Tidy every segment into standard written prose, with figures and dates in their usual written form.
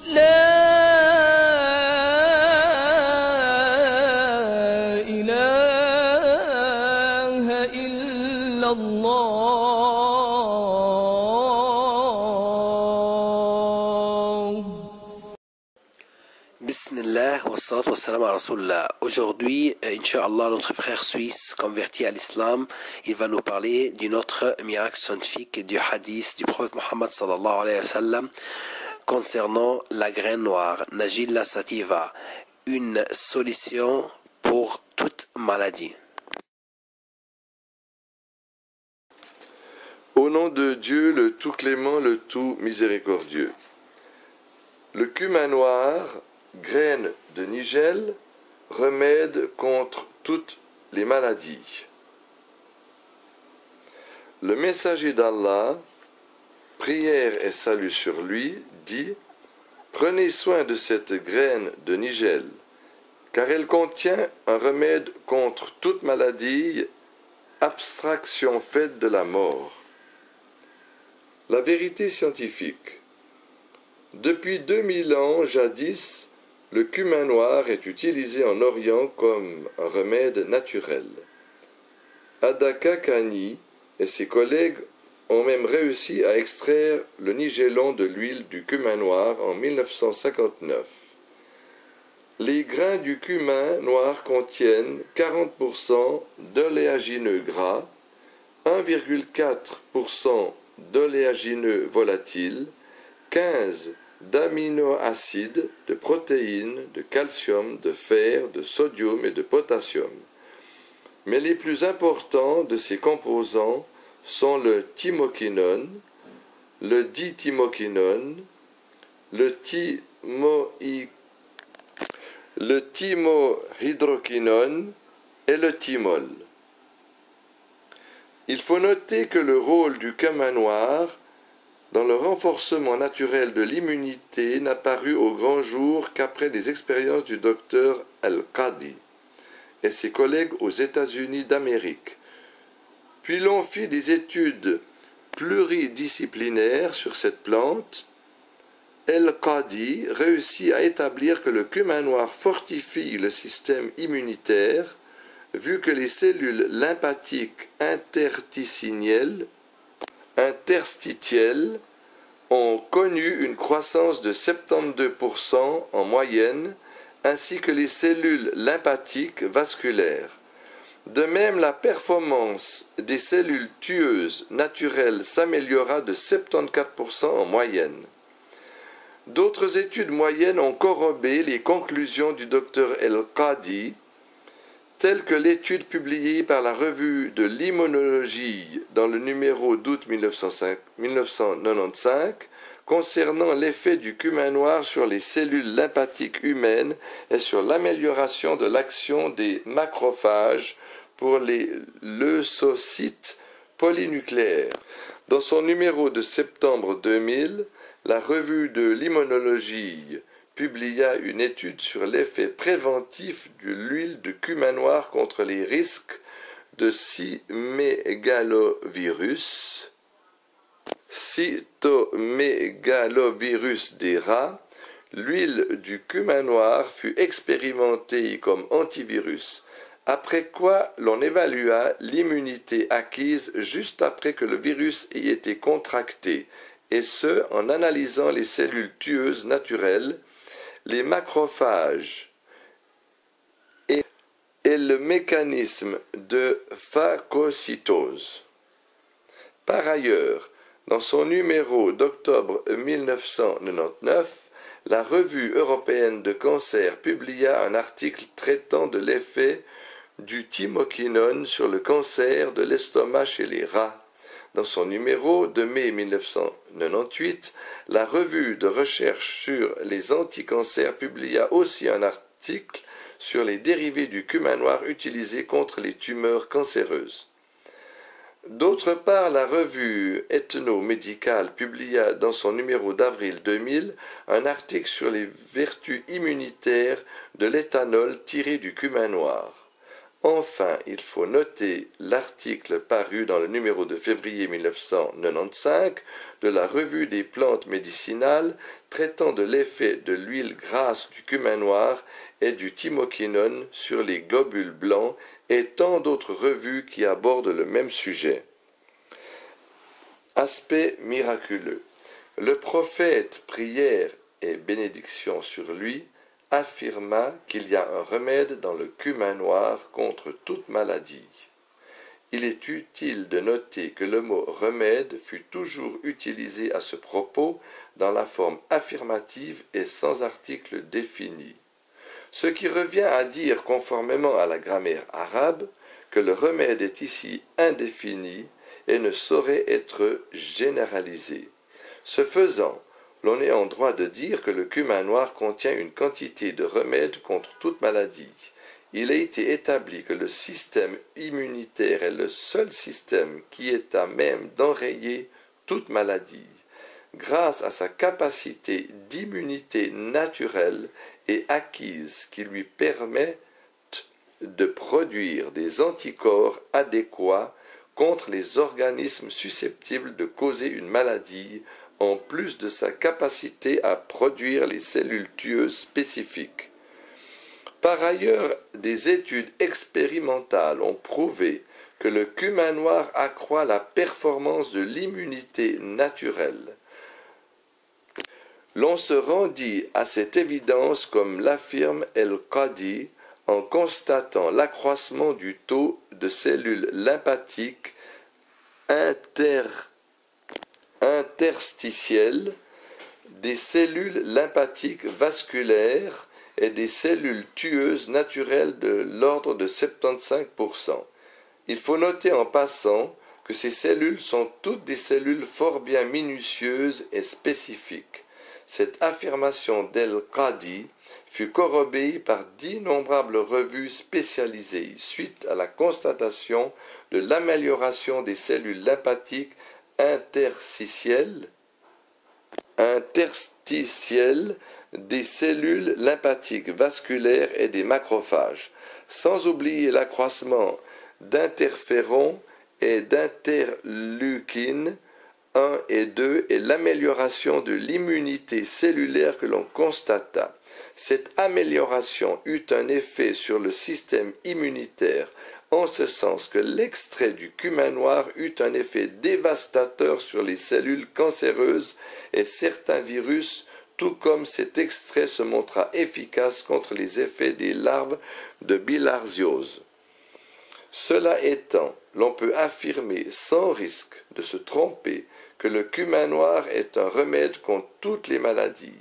لا إله إلا الله. Bismillah wa salatu wa salam à Rasulullah. Aujourd'hui, Inch'Allah, notre frère suisse converti à l'islam, il va nous parler d'un autre miracle scientifique du hadith du prophète Muhammad sallallahu alayhi wa sallam concernant la graine noire, Najilla sativa, une solution pour toute maladie. Au nom de Dieu, le tout clément, le tout miséricordieux. Le cumin noir, graine de nigel, remède contre toutes les maladies. Le messager d'Allah, prière et salut sur lui, dit: prenez soin de cette graine de nigel, car elle contient un remède contre toute maladie, abstraction faite de la mort. La vérité scientifique. Depuis 2000 ans, jadis, le cumin noir est utilisé en Orient comme un remède naturel. Adaka Khani et ses collègues ont même réussi à extraire le nigellon de l'huile du cumin noir en 1959. Les grains du cumin noir contiennent 40% d'oléagineux gras, 1,4% d'oléagineux volatiles, 15 d'aminoacides, de protéines, de calcium, de fer, de sodium et de potassium. Mais les plus importants de ces composants sont le thymoquinone, le dithymokine, le thymohydroquinone et le thymol. Il faut noter que le rôle du cumin noir dans le renforcement naturel de l'immunité n'a paru au grand jour qu'après les expériences du docteur Al-Qadi et ses collègues aux États-Unis d'Amérique. Puis l'on fit des études pluridisciplinaires sur cette plante. Al-Qadi réussit à établir que le cumin noir fortifie le système immunitaire, vu que les cellules lymphatiques interstitielles ont connu une croissance de 72% en moyenne, ainsi que les cellules lymphatiques vasculaires. De même, la performance des cellules tueuses naturelles s'améliora de 74% en moyenne. D'autres études moyennes ont corrobé les conclusions du docteur El-Qadi, telle que l'étude publiée par la revue de l'immunologie dans le numéro d'août 1995 concernant l'effet du cumin noir sur les cellules lymphatiques humaines et sur l'amélioration de l'action des macrophages pour les leucocytes polynucléaires. Dans son numéro de septembre 2000, la revue de l'immunologie publia une étude sur l'effet préventif de l'huile de cumin noir contre les risques de cytomégalovirus des rats. L'huile du cumin noir fut expérimentée comme antivirus, après quoi l'on évalua l'immunité acquise juste après que le virus ait été contracté, et ce en analysant les cellules tueuses naturelles, les macrophages et le mécanisme de phagocytose. Par ailleurs, dans son numéro d'octobre 1999, la revue européenne de cancer publia un article traitant de l'effet du thymoquinone sur le cancer de l'estomac chez les rats. Dans son numéro de mai 1998, la revue de recherche sur les anticancers publia aussi un article sur les dérivés du cumin noir utilisés contre les tumeurs cancéreuses. D'autre part, la revue ethno-médicale publia dans son numéro d'avril 2000 un article sur les vertus immunitaires de l'éthanol tiré du cumin noir. Enfin, il faut noter l'article paru dans le numéro de février 1995 de la Revue des plantes médicinales traitant de l'effet de l'huile grasse du cumin noir et du thymoquinone sur les globules blancs et tant d'autres revues qui abordent le même sujet. Aspect miraculeux. Le prophète, prière et bénédiction sur lui, affirma qu'il y a un remède dans le cumin noir contre toute maladie. Il est utile de noter que le mot remède fut toujours utilisé à ce propos dans la forme affirmative et sans article défini. Ce qui revient à dire, conformément à la grammaire arabe, que le remède est ici indéfini et ne saurait être généralisé. Ce faisant, l'on est en droit de dire que le cumin noir contient une quantité de remèdes contre toute maladie. Il a été établi que le système immunitaire est le seul système qui est à même d'enrayer toute maladie, grâce à sa capacité d'immunité naturelle et acquise qui lui permet de produire des anticorps adéquats contre les organismes susceptibles de causer une maladie, en plus de sa capacité à produire les cellules tueuses spécifiques. Par ailleurs, des études expérimentales ont prouvé que le cumin noir accroît la performance de l'immunité naturelle. L'on se rendit à cette évidence comme l'affirme El-Qadi en constatant l'accroissement du taux de cellules lymphatiques interstitielles, des cellules lymphatiques vasculaires et des cellules tueuses naturelles de l'ordre de 75%. Il faut noter en passant que ces cellules sont toutes des cellules fort bien minutieuses et spécifiques. Cette affirmation d'El-Qadi fut corroborée par d'innombrables revues spécialisées suite à la constatation de l'amélioration des cellules lymphatiques interstitielles, des cellules lymphatiques vasculaires et des macrophages, sans oublier l'accroissement d'interférons et d'interleukines 1 et 2 et l'amélioration de l'immunité cellulaire que l'on constata. Cette amélioration eut un effet sur le système immunitaire, en ce sens que l'extrait du cumin noir eut un effet dévastateur sur les cellules cancéreuses et certains virus, tout comme cet extrait se montra efficace contre les effets des larves de bilharziose. Cela étant, l'on peut affirmer sans risque de se tromper que le cumin noir est un remède contre toutes les maladies,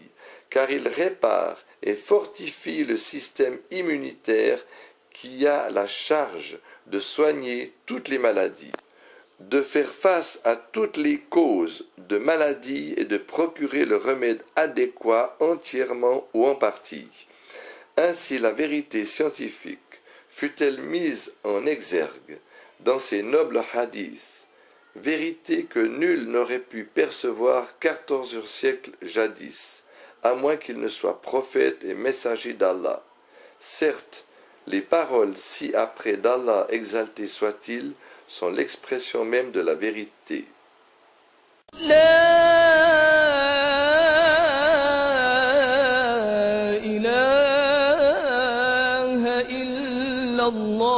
car il répare et fortifie le système immunitaire qui a la charge de soigner toutes les maladies, de faire face à toutes les causes de maladies et de procurer le remède adéquat entièrement ou en partie. Ainsi la vérité scientifique fut-elle mise en exergue dans ces nobles hadiths, vérité que nul n'aurait pu percevoir 14 siècles jadis, à moins qu'il ne soit prophète et messager d'Allah. Certes, les paroles ci après d'Allah exalté soit-il sont l'expression même de la vérité. إله إلا الله